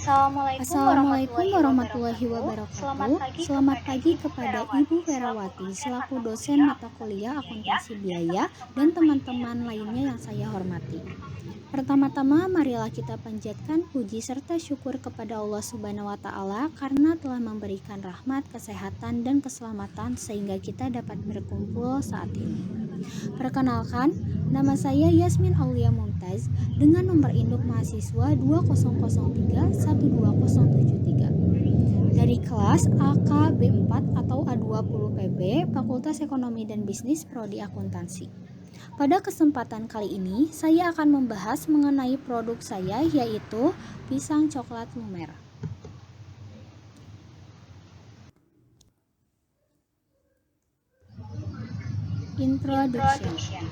Assalamualaikum warahmatullahi Selamat wabarakatuh. pagi Selamat kepada pagi Ibu kepada Ferawati Ibu selaku Ferawati dosen selaku mata dosen kuliah mata kuliah akuntansi biaya akuntansi dan biaya teman-teman dan lainnya yang teman-teman saya lainnya yang hormati. saya hormati. Pertama-tama, marilah kita panjatkan puji serta syukur kepada Allah Subhanahu wa Ta'ala karena telah memberikan rahmat, kesehatan, dan keselamatan sehingga kita dapat berkumpul saat ini. Perkenalkan, nama saya Yasmin Aulia Mumtaz dengan nomor induk mahasiswa 2003-12073 dari kelas AKB4 atau A20 PB Fakultas Ekonomi dan Bisnis Prodi Akuntansi. Pada kesempatan kali ini, saya akan membahas mengenai produk saya yaitu pisang coklat lumer. Introduction.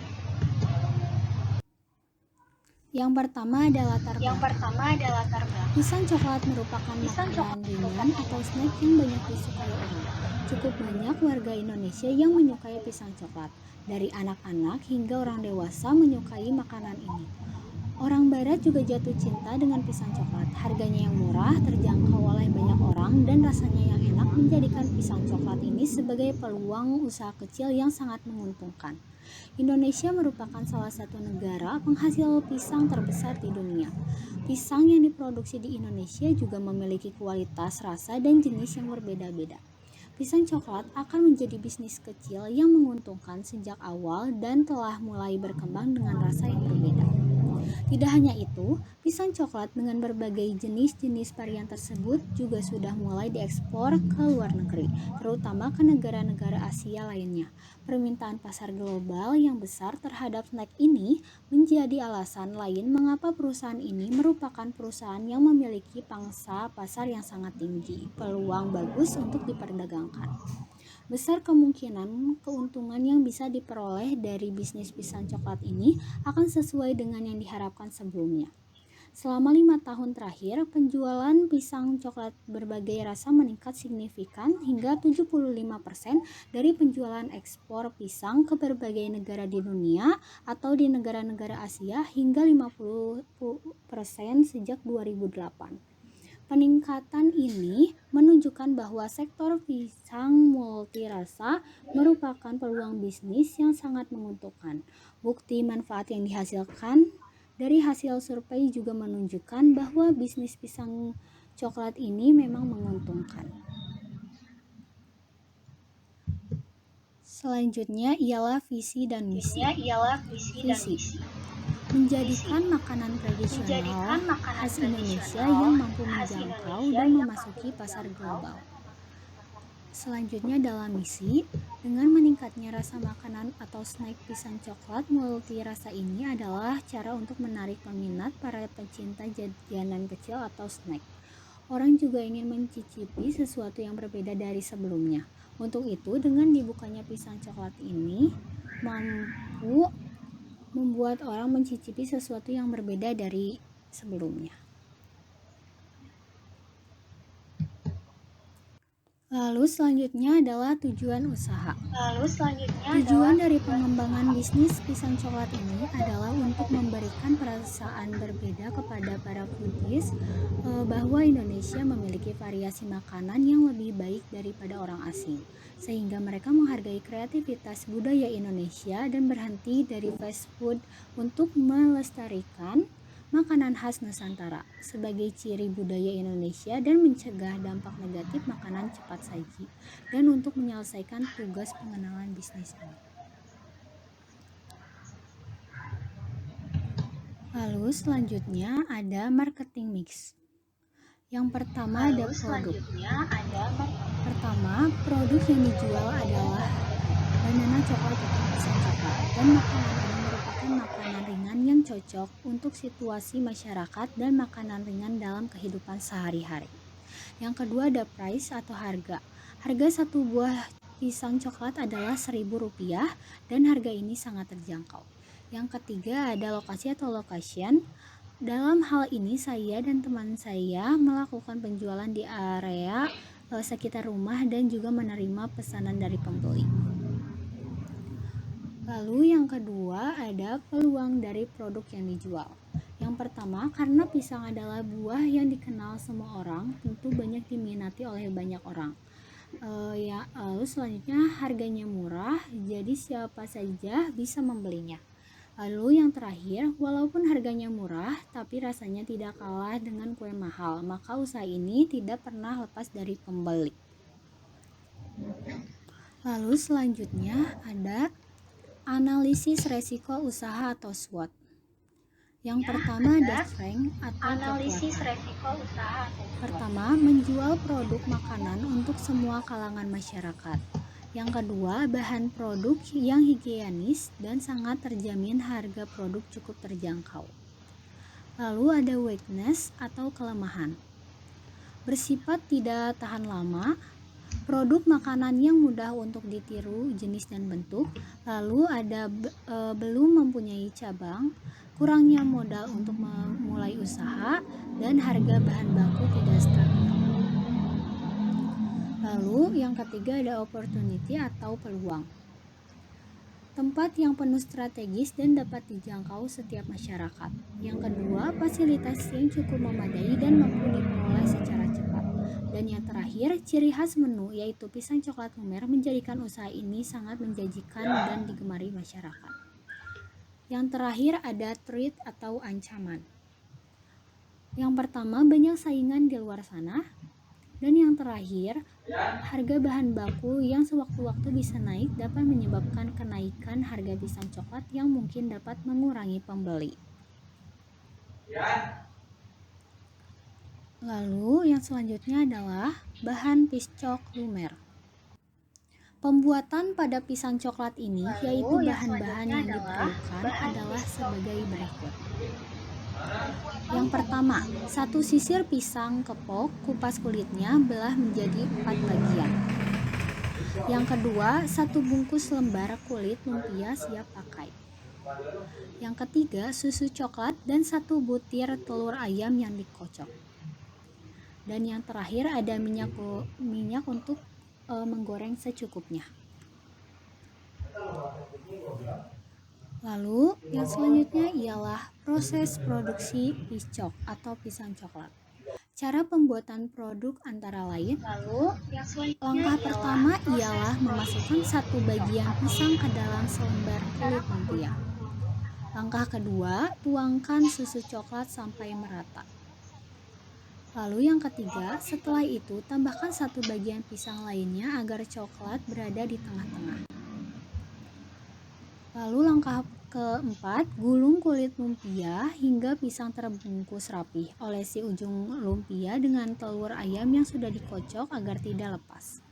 Yang pertama adalah latar belakang. Pisang coklat merupakan makanan ringan atau snack yang banyak disukai orang. Cukup banyak warga Indonesia yang menyukai pisang coklat. Dari anak-anak hingga orang dewasa menyukai makanan ini. Orang barat juga jatuh cinta dengan pisang coklat. Harganya yang murah, terjangkau oleh banyak orang, dan rasanya yang enak menjadikan pisang coklat ini sebagai peluang usaha kecil yang sangat menguntungkan. Indonesia merupakan salah satu negara penghasil pisang terbesar di dunia. Pisang yang diproduksi di Indonesia juga memiliki kualitas, rasa, dan jenis yang berbeda-beda. Pisang coklat akan menjadi bisnis kecil yang menguntungkan sejak awal dan telah mulai berkembang dengan rasa yang berbeda. Tidak hanya itu, pisang coklat dengan berbagai jenis-jenis varian tersebut juga sudah mulai diekspor ke luar negeri, terutama ke negara-negara Asia lainnya. Permintaan pasar global yang besar terhadap snack ini menjadi alasan lain mengapa perusahaan ini merupakan perusahaan yang memiliki pangsa pasar yang sangat tinggi, peluang bagus untuk diperdagangkan. Besar kemungkinan keuntungan yang bisa diperoleh dari bisnis pisang coklat ini akan sesuai dengan yang diharapkan sebelumnya. Selama 5 tahun terakhir, penjualan pisang coklat berbagai rasa meningkat signifikan hingga 75% dari penjualan ekspor pisang ke berbagai negara di dunia atau di negara-negara Asia hingga 50% sejak 2008. Peningkatan ini menunjukkan bahwa sektor pisang multirasa merupakan peluang bisnis yang sangat menguntungkan. Bukti manfaat yang dihasilkan dari hasil survei juga menunjukkan bahwa bisnis pisang coklat ini memang menguntungkan. Selanjutnya ialah visi dan misi. Menjadikan makanan tradisional khas Indonesia yang mampu menjangkau dan memasuki pasar global. Selanjutnya dalam misi, dengan meningkatnya rasa makanan atau snack pisang coklat multi rasa ini adalah cara untuk menarik peminat para pecinta jajanan kecil atau snack. Orang juga ingin mencicipi sesuatu yang berbeda dari sebelumnya. Untuk itu, dengan dibukanya pisang coklat ini mampu membuat orang mencicipi sesuatu yang berbeda dari sebelumnya. Lalu selanjutnya adalah tujuan usaha. Tujuan dari pengembangan bisnis pisang coklat ini adalah untuk memberikan perasaan berbeda kepada para foodies bahwa Indonesia memiliki variasi makanan yang lebih baik daripada orang asing, sehingga mereka menghargai kreativitas budaya Indonesia dan berhenti dari fast food untuk melestarikan makanan khas Nusantara sebagai ciri budaya Indonesia dan mencegah dampak negatif makanan cepat saji dan untuk menyelesaikan tugas pengenalan bisnis ini. Lalu selanjutnya ada marketing mix. Yang pertama ada produk. Pertama, produk yang dijual adalah banana coklat atau pisang coklat, dan makanan ini merupakan makanan ringan yang cocok untuk situasi masyarakat dan makanan ringan dalam kehidupan sehari-hari. Yang kedua ada price atau harga. Harga satu buah pisang coklat adalah Rp1.000 dan harga ini sangat terjangkau. Yang ketiga ada lokasi atau location. Dalam hal ini saya dan teman saya melakukan penjualan di area sekitar rumah dan juga menerima pesanan dari pembeli. Lalu yang kedua ada peluang dari produk yang dijual. Yang Yang pertama, karena pisang adalah buah yang dikenal semua orang, tentu banyak diminati oleh banyak orang. Lalu selanjutnya harganya murah, jadi siapa saja bisa membelinya. Lalu yang terakhir, walaupun harganya murah, tapi rasanya tidak kalah dengan kue mahal, maka usaha ini tidak pernah lepas dari pembeli. Lalu selanjutnya ada analisis resiko usaha atau SWOT. Yang pertama ada strength atau kekuatan. Pertama, menjual produk makanan untuk semua kalangan masyarakat. Yang kedua, bahan produk yang higienis dan sangat terjamin, harga produk cukup terjangkau. Lalu ada weakness atau kelemahan. Bersifat tidak tahan lama, produk makanan yang mudah untuk ditiru jenis dan bentuk. Lalu ada belum mempunyai cabang, kurangnya modal untuk memulai usaha, dan harga bahan baku tidak stabil. Lalu yang ketiga ada opportunity atau peluang. Tempat yang penuh strategis dan dapat dijangkau setiap masyarakat. Yang kedua, fasilitas yang cukup memadai dan mampu diperoleh secara cepat. Dan yang terakhir, ciri khas menu yaitu pisang coklat lumer menjadikan usaha ini sangat menjanjikan dan digemari masyarakat. Yang terakhir ada threat atau ancaman. Yang pertama, banyak saingan di luar sana. Dan yang terakhir, harga bahan baku yang sewaktu-waktu bisa naik dapat menyebabkan kenaikan harga pisang coklat yang mungkin dapat mengurangi pembeli. Lalu yang selanjutnya adalah bahan piscok lumer. Pembuatan pada pisang coklat ini yaitu bahan-bahan yang diperlukan adalah sebagai berikut. Yang pertama, 1 sisir pisang kepok, kupas kulitnya, belah menjadi 4 bagian. Yang kedua, 1 bungkus lembar kulit lumpia siap pakai. Yang ketiga, susu coklat dan 1 butir telur ayam yang dikocok. Dan yang terakhir ada minyak untuk menggoreng secukupnya. Lalu yang selanjutnya ialah proses produksi piscok atau pisang coklat. Cara pembuatan produk antara lain, langkah pertama ialah memasukkan 1 bagian pisang ke dalam selembar kulit lumpia. Langkah kedua, tuangkan susu coklat sampai merata. Lalu yang ketiga, setelah itu tambahkan 1 bagian pisang lainnya agar coklat berada di tengah-tengah. Lalu langkah keempat, gulung kulit lumpia hingga pisang terbungkus rapih. Olesi ujung lumpia dengan telur ayam yang sudah dikocok agar tidak lepas.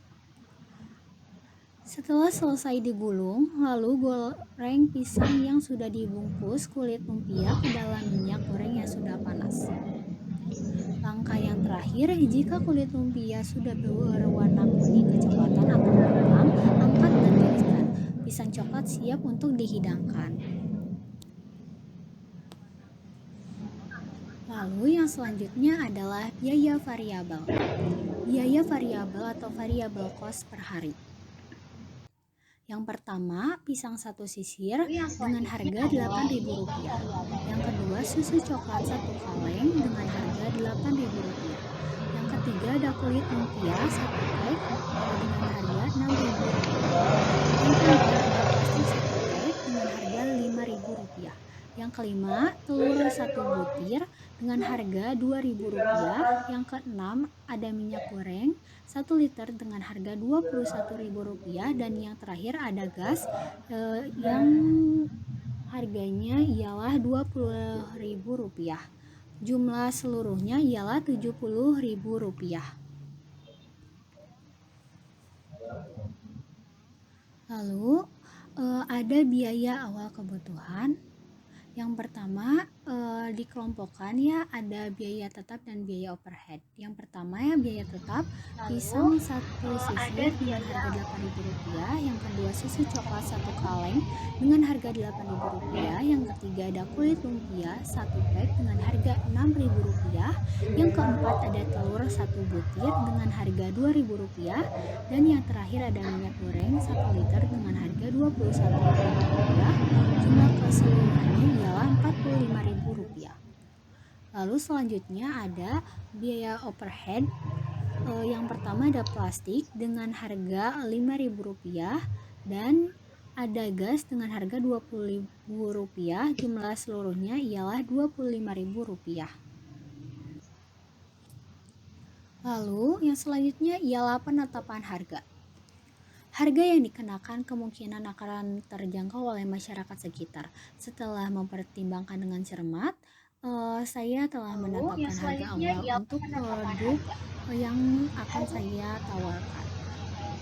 Setelah selesai digulung, lalu goreng pisang yang sudah dibungkus kulit lumpia ke dalam minyak goreng yang sudah panas. Langkah yang terakhir, jika kulit lumpia sudah berwarna kuning kecoklatan atau mengembang, angkat dan tiriskan. Pisang coklat siap untuk dihidangkan. Lalu yang selanjutnya adalah biaya variabel. Biaya variabel atau variable cost per hari. Yang pertama, pisang 1 sisir dengan harga Rp8.000. Yang kedua, susu coklat 1 kaleng dengan harga Rp8.000. Yang ketiga, ada kulit lumpia 1 pack dengan harga Rp6.000. Yang keempat, ada plastik 1 pack dengan harga Rp5.000. Yang kelima, telur 1 butir dengan harga Rp2.000. Yang keenam, ada minyak goreng 1 liter dengan harga Rp21.000. Dan yang terakhir ada gas yang harganya ialah Rp20.000. Jumlah seluruhnya ialah Rp70.000. Lalu ada biaya awal kebutuhan. Yang pertama dikelompokkan ya, ada biaya tetap dan biaya overhead. Yang pertama ya biaya tetap, pisang 1 sisir dengan harga Rp8.000. Yang kedua, susu coklat 1 kaleng dengan harga Rp8.000. Yang ketiga, ada kulit lumpia 1 pack dengan harga Rp6.000. Yang keempat, ada telur 1 butir dengan harga Rp2.000. Dan yang terakhir ada minyak goreng 1 liter dengan harga Rp21.000. Jumlah keseluruhannya ialah Rp45.000. Lalu selanjutnya ada biaya overhead. Yang pertama ada plastik dengan harga Rp5.000 dan ada gas dengan harga Rp20.000. Jumlah seluruhnya ialah Rp25.000. Lalu yang selanjutnya ialah penetapan harga. Harga yang dikenakan kemungkinan akan terjangkau oleh masyarakat sekitar. Setelah mempertimbangkan dengan cermat, saya telah menetapkan harga awal untuk produk yang akan saya tawarkan.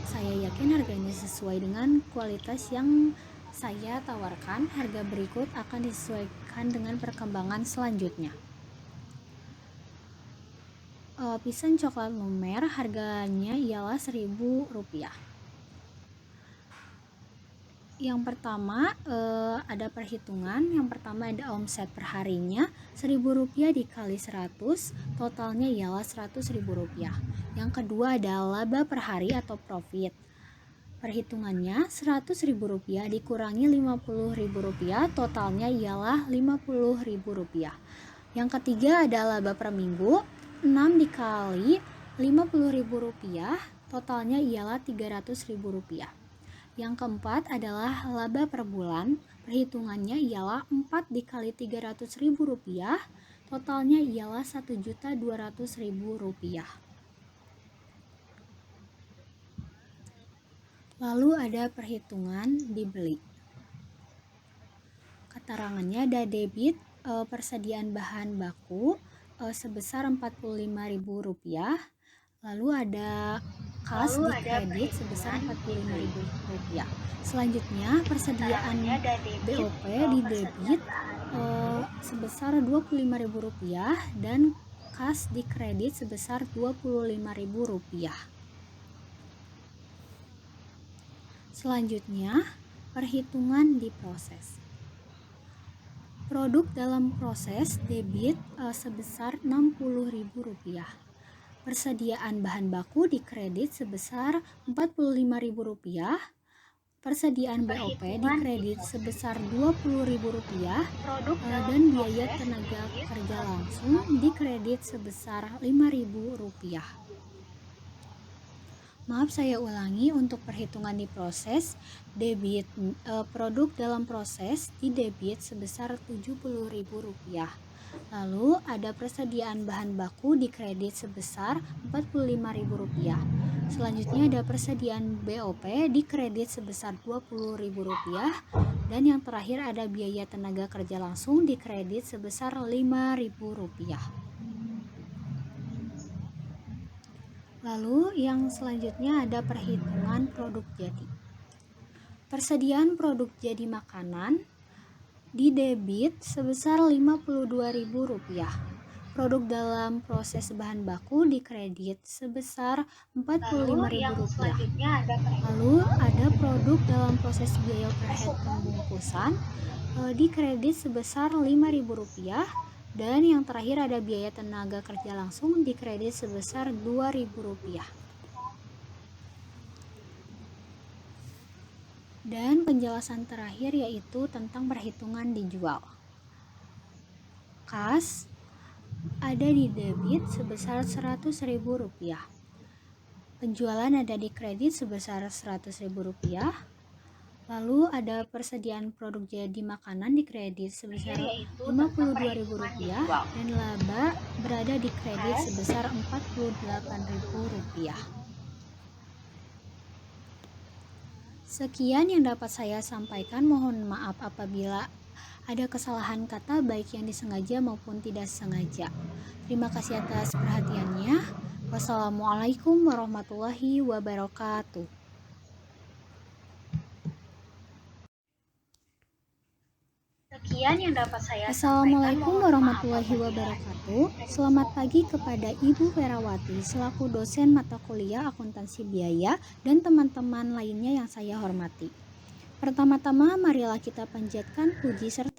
Saya yakin harga ini sesuai dengan kualitas yang saya tawarkan. Harga berikut akan disesuaikan dengan perkembangan selanjutnya. Pisang coklat lumer harganya ialah Rp1.000. Yang pertama ada perhitungan. Yang pertama ada omset per harinya Rp1.000 dikali 100, totalnya ialah Rp100.000. Yang kedua ada laba per hari atau profit. Perhitungannya Rp100.000 dikurangi Rp50.000, totalnya ialah Rp50.000. Yang ketiga ada laba per minggu, 6 dikali Rp50.000, totalnya ialah Rp300.000. Yang keempat adalah laba per bulan, perhitungannya ialah 4 dikali Rp300.000, totalnya ialah Rp1.200.000. Lalu ada perhitungan dibeli. Keterangannya ada debit persediaan bahan baku sebesar Rp45.000. Lalu ada kas di kredit sebesar Rp45.000. Selanjutnya persediaan BOP di debit sebesar Rp25.000 dan kas di kredit sebesar Rp25.000. Selanjutnya perhitungan diproses. Produk dalam proses debit sebesar Rp60.000. Persediaan bahan baku di kredit sebesar Rp45.000. Persediaan BOP di kredit sebesar Rp20.000 dan biaya tenaga kerja langsung di kredit sebesar Rp5.000. Maaf, saya ulangi. Untuk perhitungan di proses debit produk dalam proses di debit sebesar Rp70.000. Lalu ada persediaan bahan baku di kredit sebesar Rp45.000. Selanjutnya ada persediaan BOP di kredit sebesar Rp20.000 dan yang terakhir ada biaya tenaga kerja langsung di kredit sebesar Rp5.000. Lalu yang selanjutnya ada perhitungan produk jadi. Persediaan produk jadi makanan di debit sebesar Rp52.000. Produk dalam proses bahan baku di kredit sebesar Rp45.000. Lalu ada produk dalam proses biaya overhead pembungkusan di kredit sebesar Rp5.000. Dan yang terakhir ada biaya tenaga kerja langsung di kredit sebesar Rp2.000. Dan penjelasan terakhir yaitu tentang perhitungan dijual. Kas ada di debit sebesar Rp100.000. Penjualan ada di kredit sebesar Rp100.000. Lalu ada persediaan produk jadi makanan di kredit sebesar Rp52.000 dan laba berada di kredit sebesar Rp48.000. Sekian yang dapat saya sampaikan. Mohon maaf apabila ada kesalahan kata baik yang disengaja maupun tidak sengaja. Terima kasih atas perhatiannya. Wassalamualaikum warahmatullahi wabarakatuh. Assalamualaikum warahmatullahi wabarakatuh. Selamat pagi kepada Ibu Ferawati selaku dosen mata kuliah akuntansi biaya dan teman-teman lainnya yang saya hormati. Pertama-tama marilah kita panjatkan puji serta